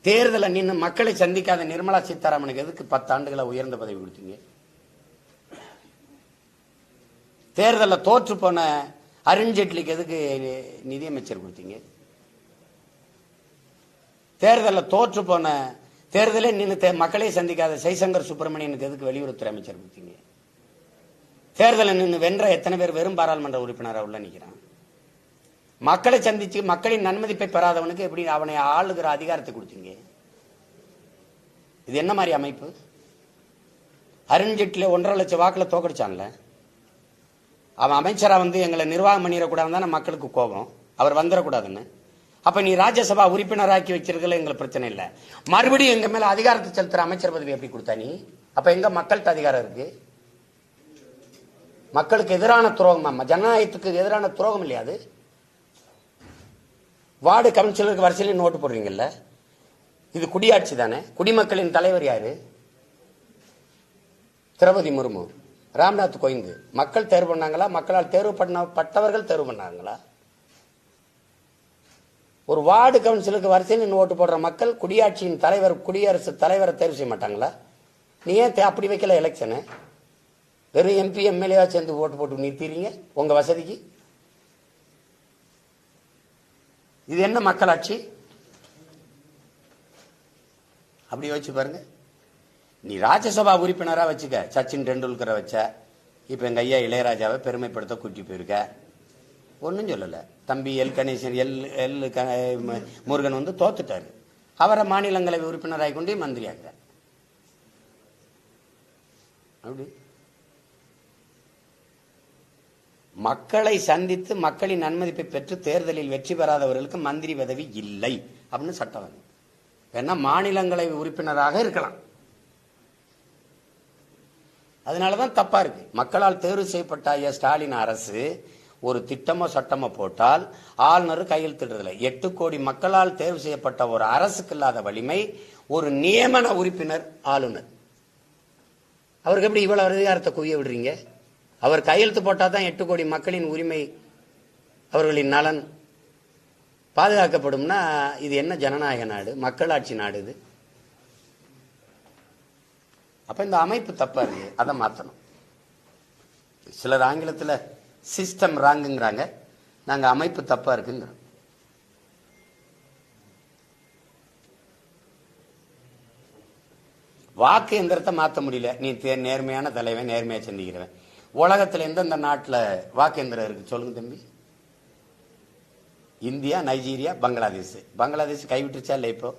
தேர்தலை நின்று மக்களை சந்திக்காத நிர்மலா சீதாராமனுக்கு எதுக்கு 10 ஆண்டுகளை உயர்ந்த பதவி கொடுத்தீங்க? தேர்தலில் தோற்று போன அருண்ஜேட்லிக்கு எதுக்கு நிதியமைச்சர் கொடுத்தீங்க? தேர்தலில் தோற்று போன தேர்தலே நின்று மக்களை சந்திக்காத ஜெய்சங்கர் சுப்பிரமணியனுக்கு எதுக்கு வெளியுறவுத்துறை அமைச்சர் கொடுத்தீங்க? தேர்தலில் நின்று வென்ற எத்தனை பேர் வெறும் பாராளுமன்ற உறுப்பினராக உள்ள நிற்கிறான்? மக்களை சந்திச்சு மக்களின் நன்மதிப்பை பெறாதவனுக்கு எப்படி அவனை ஆளுகிற அதிகாரத்தை கொடுத்தீங்க? இது என்ன மாதிரி அமைப்பு? அருண்ஜேட்லி 1.5 லட்சம் வாக்குல தோக்கடிச்சான்ல, அவன் அமைச்சரா வந்து எங்களை நிர்வாகம் பண்ணிடக்கூடாதுன்னு மக்களுக்கு கோபம், அவர் வந்துடக்கூடாதுன்னு. அப்ப நீ ராஜ்யசபா உறுப்பினராக்கி வச்சிருக்கல, எங்களுக்கு பிரச்சனை இல்லை. மறுபடியும் எங்க மேல அதிகாரத்தை செலுத்துற அமைச்சர் பதவி எப்படி கொடுத்தா நீ? அப்ப எங்க மக்கள்கிட்ட அதிகாரம் இருக்கு? மக்களுக்கு எதிரான துரோகம், ஜனநாயகத்துக்கு எதிரான துரோகம் இல்லையா அது? வார்டு கவுன்சிலருக்கு வரிசையில் நோட்டு போடுறீங்கல்ல, இது குடியாட்சி தானே? குடிமக்களின் தலைவர் யாரு? திரௌபதி முர்மு, ராம்நாத் கோவிந்த். மக்கள் தேர்வு பண்ணாங்களா? மக்களால் தேர்வு பண்ணப்பட்டவர்கள் தேர்வு பண்ணாங்களா? ஒரு வார்டு கவுன்சிலுக்கு வரிசையில் ஓட்டு போடுற மக்கள் குடியாட்சியின் தலைவர், குடியரசு தலைவரை தேர்வு செய்ய மாட்டாங்களா? நீ ஏன் அப்படி வைக்கல எலெக்ஷனு? வெறும் எம்பி எம்எல்ஏவா சேர்ந்து ஓட்டு போட்டு நிறுத்திடுறீங்க உங்க வசதிக்கு. இது என்ன மக்களாட்சி? அப்படி யோசிச்சு பாருங்க. நீ ராஜ்யசபா உறுப்பினரா வச்சுக்க, சச்சின் டெண்டுல்கரை வச்ச, இப்ப எங்க ஐயா இளையராஜாவை பெருமைப்படுத்த கூட்டி போயிருக்க, ஒன்னும் சொல்லல. தம்பி எல் கணேசன் எல் முருகன் வந்து தோத்துட்டாரு, அவரை மாநிலங்களவை உறுப்பினராக கொண்டு மந்திரி ஆகிற. அப்படி மக்களை சந்தித்து மக்களின் நன்மதிப்பை பெற்று தேர்தலில் வெற்றி பெறாதவர்களுக்கு மந்திரி பதவி இல்லை அப்படின்னு சட்டம். வேணா மாநிலங்களவை உறுப்பினராக இருக்கலாம். அதனாலதான் தப்பா இருக்கு. மக்களால் தேர்வு செய்யப்பட்ட ஐயா ஸ்டாலின் அரசு ஒரு திட்டமோ சட்டமோ போட்டால் ஆளுநர் கையெழுத்திடுறதில்லை. 8 கோடி மக்களால் தேர்வு செய்யப்பட்ட ஒரு அரசுக்கு இல்லாத வலிமை ஒரு நியமன உறுப்பினர் ஆளுநர். அவருக்கு எப்படி இவ்வளவு அதிகாரத்தை குவிய விடுறீங்க? அவர் கையெழுத்து போட்டா தான் 8 கோடி மக்களின் உரிமை, அவர்களின் நலன் பாதுகாக்கப்படும்னா இது என்ன ஜனநாயக நாடு? மக்களாட்சி நாடு இது. அப்ப இந்த அமைப்பு தப்பா இருக்கு, அதை மாத்தணும். சிலர் ஆங்கிலத்தில் சிஸ்டம் ராங்குங்கிறாங்க, நாங்க அமைப்பு தப்பா இருக்குங்க. வாக்கு எந்திரத்தை மாற்ற முடியல. நீ நேர்மையான தலைவன், நேர்மையா சந்திக்கிறவன். உலகத்தில் எந்தெந்த நாட்டில் வாக்கு எந்திரம் இருக்கு சொல்லுங்க தம்பி? India, Nigeria, Bangladesh. பங்களாதேஷ் கைவிட்டுருச்சா இல்லை? இப்போ